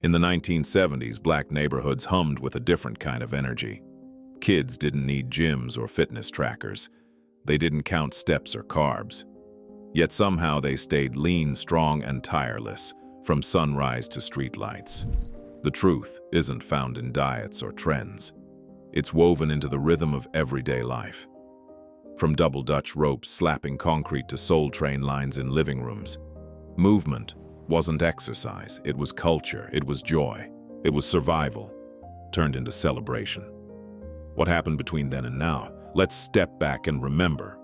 In the 1970s, black neighborhoods hummed with a different kind of energy. Kids didn't need gyms or fitness trackers. They didn't count steps or carbs. Yet somehow they stayed lean, strong, and tireless, from sunrise to streetlights. The truth isn't found in diets or trends. It's woven into the rhythm of everyday life. From double Dutch ropes slapping concrete to Soul Train lines in living rooms, movement wasn't exercise, it was culture, it was joy, it was survival, turned into celebration. What happened between then and now? Let's step back and remember.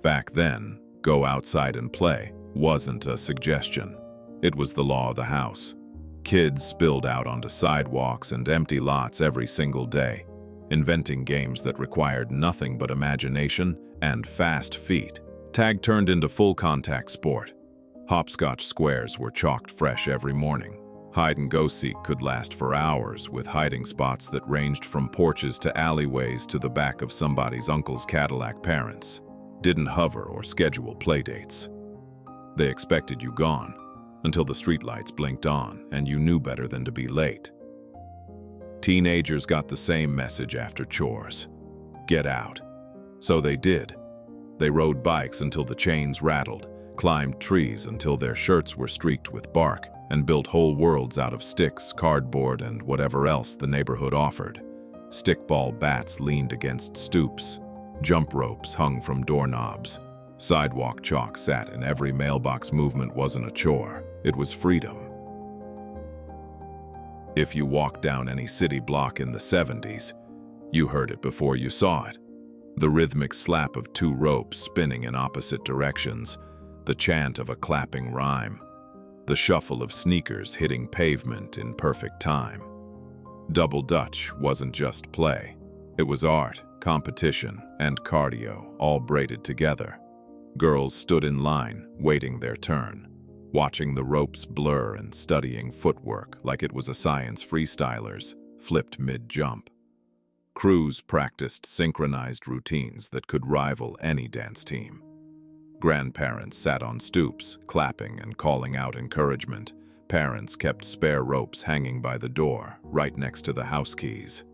Back then, go outside and play wasn't a suggestion. It was the law of the house. Kids spilled out onto sidewalks and empty lots every single day, inventing games that required nothing but imagination and fast feet. Tag turned into full-contact sport. Hopscotch squares were chalked fresh every morning. Hide-and-go-seek could last for hours, with hiding spots that ranged from porches to alleyways to the back of somebody's uncle's Cadillac. Parents didn't hover or schedule playdates. They expected you gone, until the streetlights blinked on and you knew better than to be late. Teenagers got the same message after chores. Get out. So they did. They rode bikes until the chains rattled, climbed trees until their shirts were streaked with bark, and built whole worlds out of sticks, cardboard, and whatever else the neighborhood offered. Stickball bats leaned against stoops. Jump ropes hung from doorknobs. Sidewalk chalk sat in every mailbox. Movement wasn't a chore, it was freedom. If you walked down any city block in the 70s, you heard it before you saw it. The rhythmic slap of two ropes spinning in opposite directions, the chant of a clapping rhyme, the shuffle of sneakers hitting pavement in perfect time. Double Dutch wasn't just play. It was art, competition, and cardio, all braided together. Girls stood in line, waiting their turn, watching the ropes blur and studying footwork like it was a science. Freestylers flipped mid-jump. Crews practiced synchronized routines that could rival any dance team. Grandparents sat on stoops, clapping and calling out encouragement. Parents kept spare ropes hanging by the door, right next to the house keys.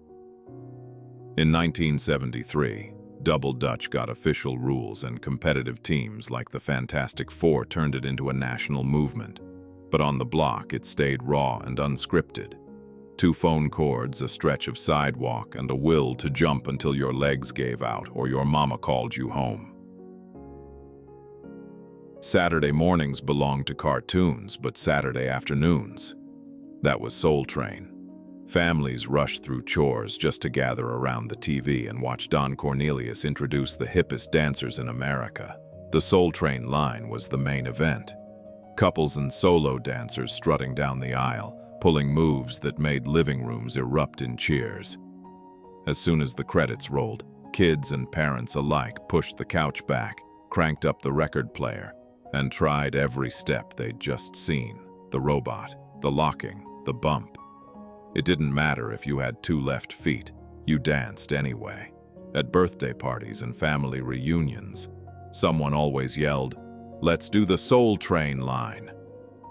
In 1973, Double Dutch got official rules, and competitive teams like the Fantastic Four turned it into a national movement. But on the block, it stayed raw and unscripted. 2 phone cords, a stretch of sidewalk, and a will to jump until your legs gave out or your mama called you home. Saturday mornings belonged to cartoons, but Saturday afternoons, that was Soul Train. Families rushed through chores just to gather around the TV and watch Don Cornelius introduce the hippest dancers in America. The Soul Train line was the main event. Couples and solo dancers strutting down the aisle, pulling moves that made living rooms erupt in cheers. As soon as the credits rolled, kids and parents alike pushed the couch back, cranked up the record player, and tried every step they'd just seen. The robot, the locking, the bump. It didn't matter if you had 2 left feet, you danced anyway. At birthday parties and family reunions, someone always yelled, "Let's do the Soul Train line."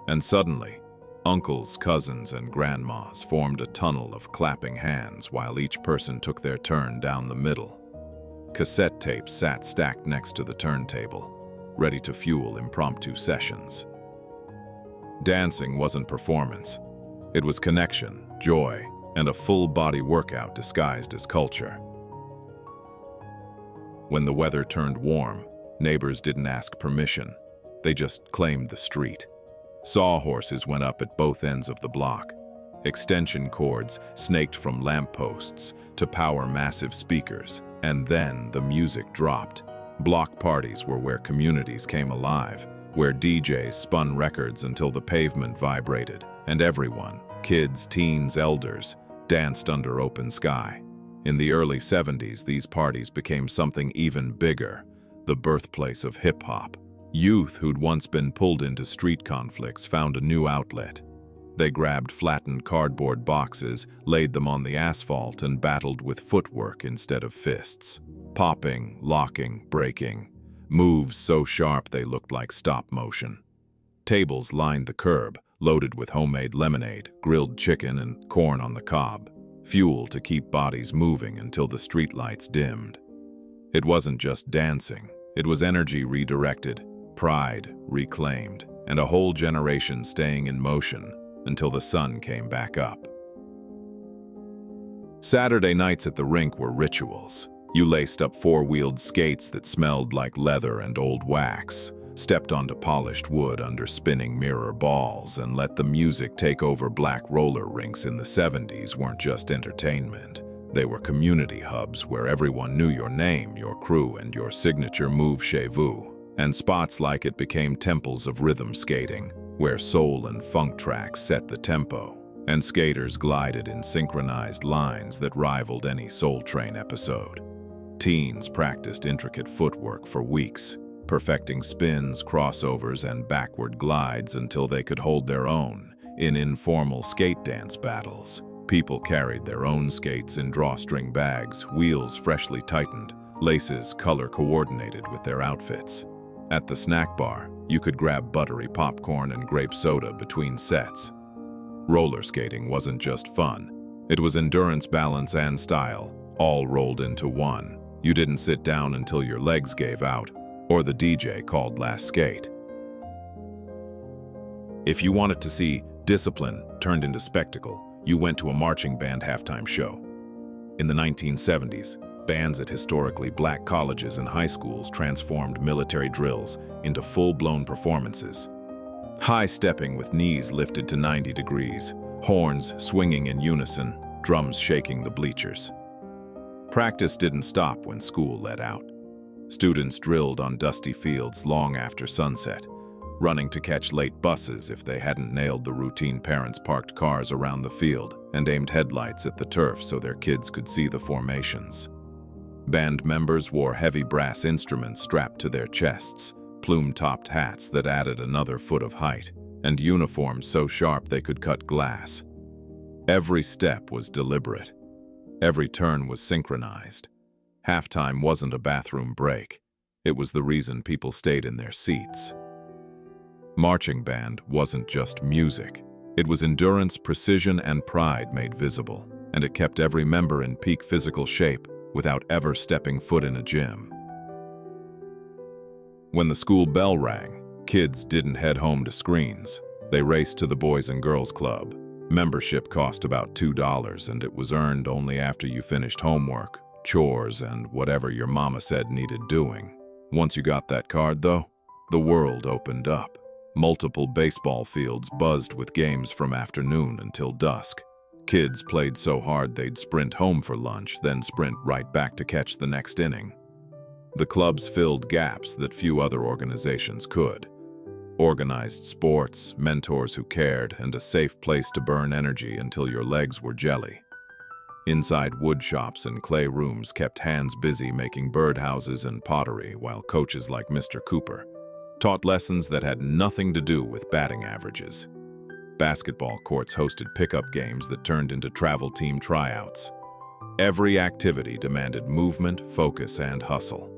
And suddenly, uncles, cousins, and grandmas formed a tunnel of clapping hands while each person took their turn down the middle. Cassette tapes sat stacked next to the turntable, ready to fuel impromptu sessions. Dancing wasn't performance. It was connection, joy, and a full-body workout disguised as culture. When the weather turned warm, neighbors didn't ask permission. They just claimed the street. Sawhorses went up at both ends of the block. Extension cords snaked from lampposts to power massive speakers, and then the music dropped. Block parties were where communities came alive, where DJs spun records until the pavement vibrated, and everyone, kids, teens, elders, danced under open sky. In the early 70s, these parties became something even bigger, the birthplace of hip-hop. Youth who'd once been pulled into street conflicts found a new outlet. They grabbed flattened cardboard boxes, laid them on the asphalt, and battled with footwork instead of fists. Popping, locking, breaking, moves so sharp they looked like stop motion. Tables lined the curb, loaded with homemade lemonade, grilled chicken, and corn on the cob, fuel to keep bodies moving until the streetlights dimmed. It wasn't just dancing, it was energy redirected, pride reclaimed, and a whole generation staying in motion until the sun came back up. Saturday nights at the rink were rituals. You laced up four-wheeled skates that smelled like leather and old wax, stepped onto polished wood under spinning mirror balls, and let the music take over. Black roller rinks in the 70s weren't just entertainment. They were community hubs where everyone knew your name, your crew, and your signature move chez vous. And spots like it became temples of rhythm skating, where soul and funk tracks set the tempo, and skaters glided in synchronized lines that rivaled any Soul Train episode. Teens practiced intricate footwork for weeks, perfecting spins, crossovers, and backward glides until they could hold their own in informal skate dance battles. People carried their own skates in drawstring bags, wheels freshly tightened, laces color-coordinated with their outfits. At the snack bar, you could grab buttery popcorn and grape soda between sets. Roller skating wasn't just fun. It was endurance, balance, and style, all rolled into one. You didn't sit down until your legs gave out, or the DJ called last skate. If you wanted to see discipline turned into spectacle, you went to a marching band halftime show. In the 1970s, bands at historically black colleges and high schools transformed military drills into full-blown performances. High-stepping with knees lifted to 90 degrees, horns swinging in unison, drums shaking the bleachers. Practice didn't stop when school let out. Students drilled on dusty fields long after sunset, running to catch late buses if they hadn't nailed the routine. Parents parked cars around the field and aimed headlights at the turf so their kids could see the formations. Band members wore heavy brass instruments strapped to their chests, plume-topped hats that added another foot of height, and uniforms so sharp they could cut glass. Every step was deliberate. Every turn was synchronized. Halftime wasn't a bathroom break. It was the reason people stayed in their seats. Marching band wasn't just music. It was endurance, precision, and pride made visible, and it kept every member in peak physical shape without ever stepping foot in a gym. When the school bell rang, kids didn't head home to screens. They raced to the Boys and Girls Club. Membership cost about $2, and it was earned only after you finished homework, chores, and whatever your mama said needed doing. Once you got that card, though, the world opened up. Multiple baseball fields buzzed with games from afternoon until dusk. Kids played so hard they'd sprint home for lunch, then sprint right back to catch the next inning. The clubs filled gaps that few other organizations could. Organized sports, mentors who cared, and a safe place to burn energy until your legs were jelly. Inside wood shops and clay rooms kept hands busy making birdhouses and pottery, while coaches like Mr. Cooper taught lessons that had nothing to do with batting averages. Basketball courts hosted pickup games that turned into travel team tryouts. Every activity demanded movement, focus, and hustle.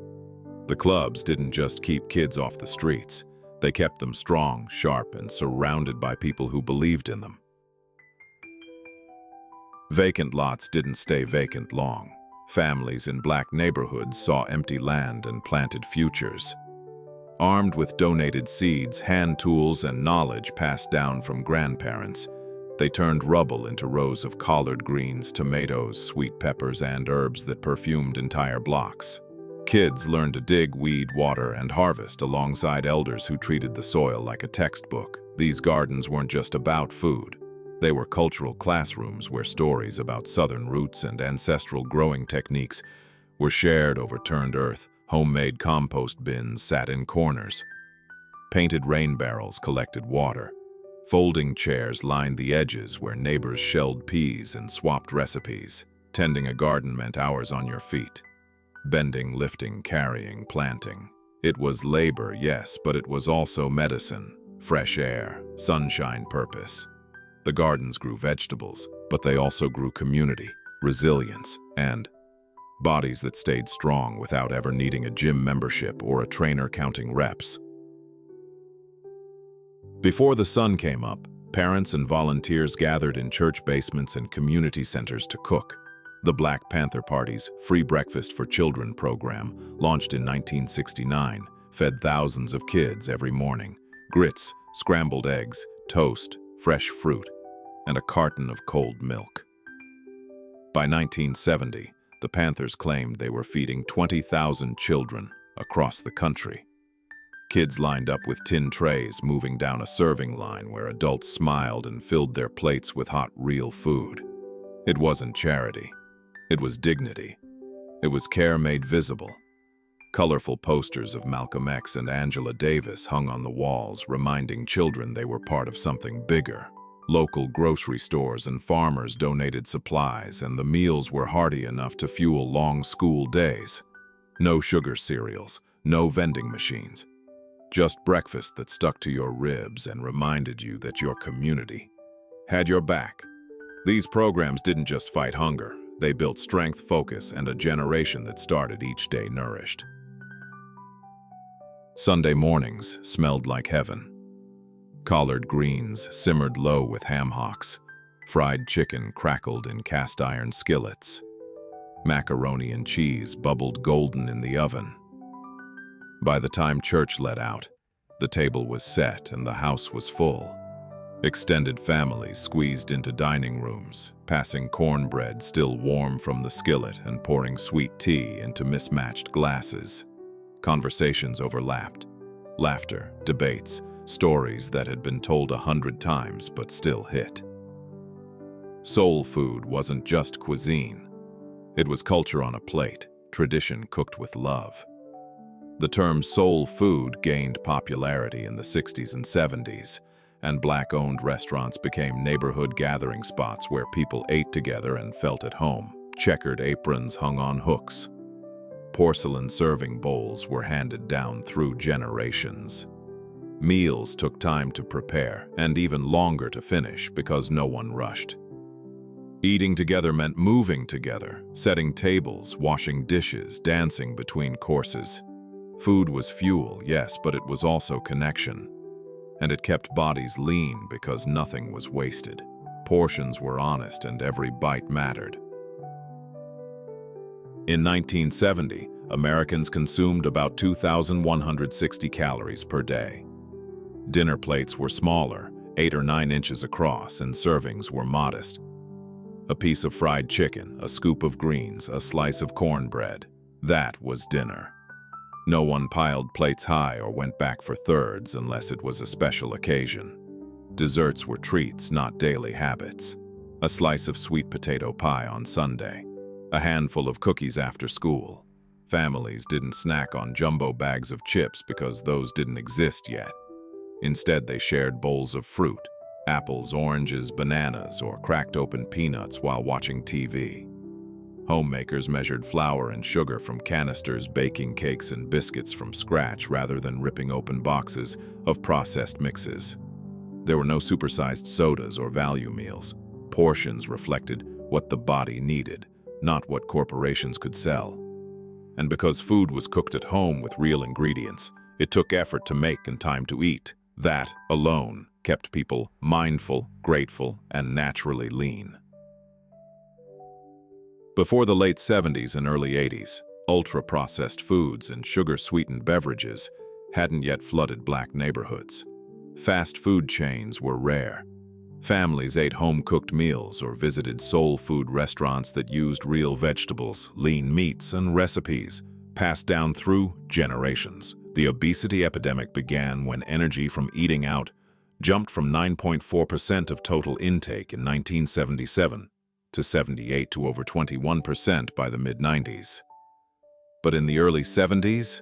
The clubs didn't just keep kids off the streets. They kept them strong, sharp, and surrounded by people who believed in them. Vacant lots didn't stay vacant long. Families in black neighborhoods saw empty land and planted futures. Armed with donated seeds, hand tools, and knowledge passed down from grandparents, they turned rubble into rows of collard greens, tomatoes, sweet peppers, and herbs that perfumed entire blocks. Kids learned to dig, weed, water, and harvest alongside elders who treated the soil like a textbook. These gardens weren't just about food. They were cultural classrooms where stories about southern roots and ancestral growing techniques were shared over turned earth. Homemade compost bins sat in corners. Painted rain barrels collected water. Folding chairs lined the edges where neighbors shelled peas and swapped recipes. Tending a garden meant hours on your feet. Bending, lifting, carrying, planting. It was labor, yes, but it was also medicine, fresh air, sunshine, purpose. The gardens grew vegetables, but they also grew community, resilience, and bodies that stayed strong without ever needing a gym membership or a trainer counting reps. Before the sun came up, Parents and volunteers gathered in church basements and community centers to cook. The Black Panther Party's Free Breakfast for Children program, launched in 1969, fed thousands of kids every morning. Grits, scrambled eggs, toast, fresh fruit, and a carton of cold milk. By 1970, the Panthers claimed they were feeding 20,000 children across the country. Kids lined up with tin trays, moving down a serving line where adults smiled and filled their plates with hot, real food. It wasn't charity. It was dignity. It was care made visible. Colorful posters of Malcolm X and Angela Davis hung on the walls, reminding children they were part of something bigger. Local grocery stores and farmers donated supplies, and the meals were hearty enough to fuel long school days. No sugar cereals, no vending machines. Just breakfast that stuck to your ribs and reminded you that your community had your back. These programs didn't just fight hunger. They built strength, focus, and a generation that started each day nourished. Sunday mornings smelled like heaven. Collard greens simmered low with ham hocks. Fried chicken crackled in cast-iron skillets. Macaroni and cheese bubbled golden in the oven. By the time church let out, the table was set and the house was full. Extended families squeezed into dining rooms, passing cornbread still warm from the skillet and pouring sweet tea into mismatched glasses. Conversations overlapped. Laughter, debates, stories that had been told 100 times but still hit. Soul food wasn't just cuisine. It was culture on a plate, tradition cooked with love. The term soul food gained popularity in the 60s and 70s, and Black-owned restaurants became neighborhood gathering spots where people ate together and felt at home. Checkered aprons hung on hooks. Porcelain serving bowls were handed down through generations. Meals took time to prepare, and even longer to finish because no one rushed. Eating together meant moving together, setting tables, washing dishes, dancing between courses. Food was fuel, yes, but it was also connection. And it kept bodies lean because nothing was wasted. Portions were honest and every bite mattered. In 1970, Americans consumed about 2,160 calories per day. Dinner plates were smaller, 8 or 9 inches across, and servings were modest. A piece of fried chicken, a scoop of greens, a slice of cornbread. That was dinner. No one piled plates high or went back for thirds unless it was a special occasion. Desserts were treats, not daily habits. A slice of sweet potato pie on Sunday. A handful of cookies after school. Families didn't snack on jumbo bags of chips because those didn't exist yet. Instead, they shared bowls of fruit, apples, oranges, bananas, or cracked open peanuts while watching TV. Homemakers measured flour and sugar from canisters, baking cakes and biscuits from scratch rather than ripping open boxes of processed mixes. There were no supersized sodas or value meals. Portions reflected what the body needed, not what corporations could sell. And because food was cooked at home with real ingredients, it took effort to make and time to eat. That alone kept people mindful, grateful, and naturally lean. Before the late 70s and early 80s, ultra-processed foods and sugar-sweetened beverages hadn't yet flooded Black neighborhoods. Fast food chains were rare. Families ate home-cooked meals or visited soul food restaurants that used real vegetables, lean meats, and recipes passed down through generations. The obesity epidemic began when energy from eating out jumped from 9.4% of total intake in 1977 to 78 to over 21% by the mid-90s. But in the early 70s,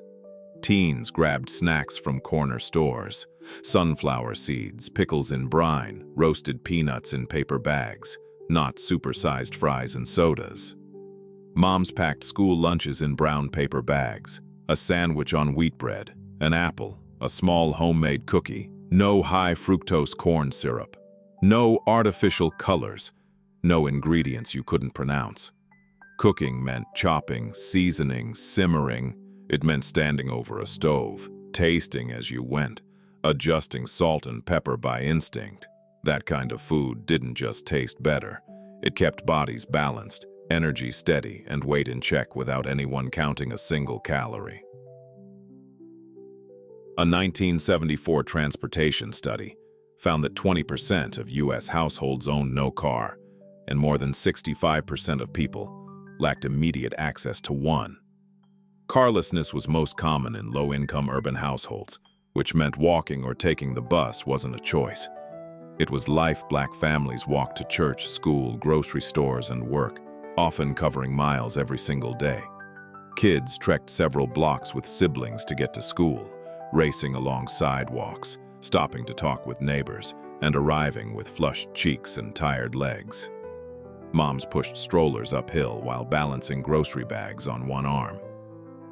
teens grabbed snacks from corner stores, sunflower seeds, pickles in brine, roasted peanuts in paper bags, not supersized fries and sodas. Moms packed school lunches in brown paper bags, a sandwich on wheat bread, an apple, a small homemade cookie, no high fructose corn syrup, no artificial colors, no ingredients you couldn't pronounce. Cooking meant chopping, seasoning, simmering. It meant standing over a stove, tasting as you went, adjusting salt and pepper by instinct. That kind of food didn't just taste better. It kept bodies balanced, energy steady, and weight in check without anyone counting a single calorie. A 1974 transportation study found that 20% of U.S. households owned no car, and more than 65% of people lacked immediate access to one. Carlessness was most common in low-income urban households, which meant walking or taking the bus wasn't a choice. It was life. Black families walked to church, school, grocery stores, and work, often covering miles every single day. Kids trekked several blocks with siblings to get to school, racing along sidewalks, stopping to talk with neighbors, and arriving with flushed cheeks and tired legs. Moms pushed strollers uphill while balancing grocery bags on one arm.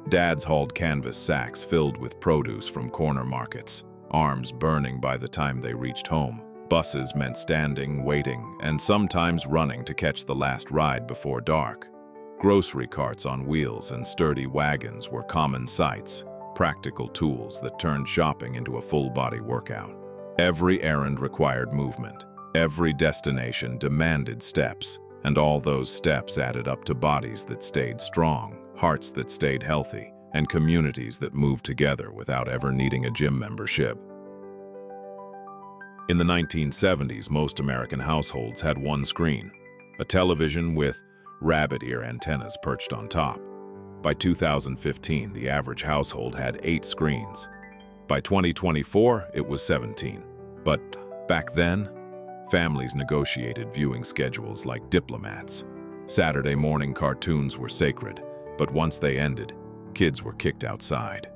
Dads hauled canvas sacks filled with produce from corner markets, arms burning by the time they reached home. Buses meant standing, waiting, and sometimes running to catch the last ride before dark. Grocery carts on wheels and sturdy wagons were common sights, practical tools that turned shopping into a full-body workout. Every errand required movement. Every destination demanded steps, and all those steps added up to bodies that stayed strong, hearts that stayed healthy, and communities that moved together without ever needing a gym membership. In the 1970s, most American households had one screen, a television with rabbit ear antennas perched on top. By 2015, the average household had 8 screens. By 2024, it was 17. But back then, families negotiated viewing schedules like diplomats. Saturday morning cartoons were sacred, but once they ended, kids were kicked outside.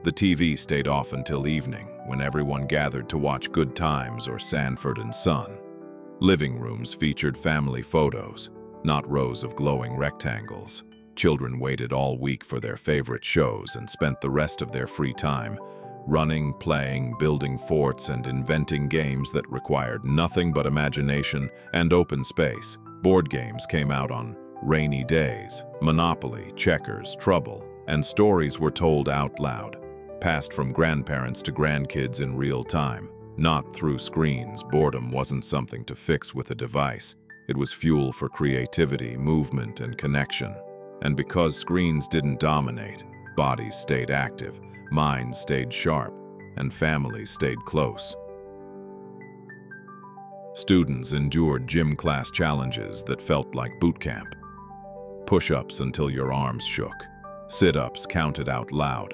The TV stayed off until evening, when everyone gathered to watch Good Times or Sanford and Son. Living rooms featured family photos, not rows of glowing rectangles. Children waited all week for their favorite shows and spent the rest of their free time running, playing, building forts, and inventing games that required nothing but imagination and open space. Board games came out on rainy days. Monopoly, checkers, Trouble, and stories were told out loud, passed from grandparents to grandkids in real time, not through screens. Boredom wasn't something to fix with a device. It was fuel for creativity, movement, and connection. And because screens didn't dominate, bodies stayed active, minds stayed sharp, and families stayed close. Students endured gym class challenges that felt like boot camp. Push-ups until your arms shook, sit-ups counted out loud,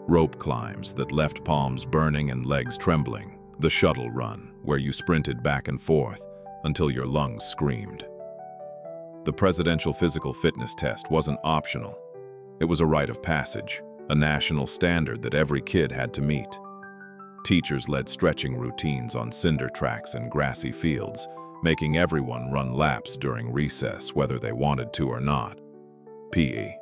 rope climbs that left palms burning and legs trembling, the shuttle run where you sprinted back and forth until your lungs screamed. The presidential physical fitness test wasn't optional. It was a rite of passage, a national standard that every kid had to meet. Teachers led stretching routines on cinder tracks and grassy fields, making everyone run laps during recess whether they wanted to or not. PE.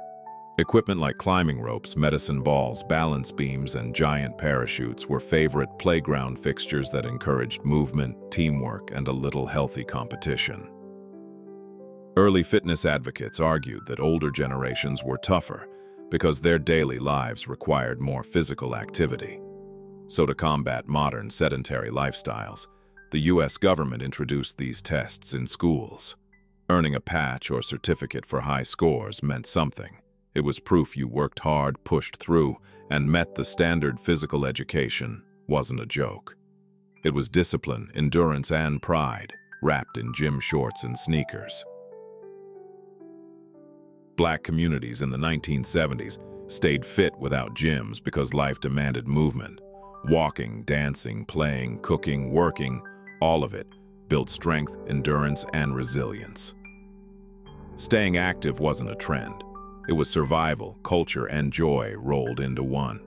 Equipment like climbing ropes, medicine balls, balance beams, and giant parachutes were favorite playground fixtures that encouraged movement, teamwork, and a little healthy competition. Early fitness advocates argued that older generations were tougher because their daily lives required more physical activity. So to combat modern sedentary lifestyles, the U.S. government introduced these tests in schools. Earning a patch or certificate for high scores meant something. It was proof you worked hard, pushed through, and met the standard. Physical education wasn't a joke. It was discipline, endurance, and pride, wrapped in gym shorts and sneakers. Black communities in the 1970s stayed fit without gyms because life demanded movement. Walking, dancing, playing, cooking, working, all of it built strength, endurance, and resilience. Staying active wasn't a trend. It was survival, culture, and joy rolled into one.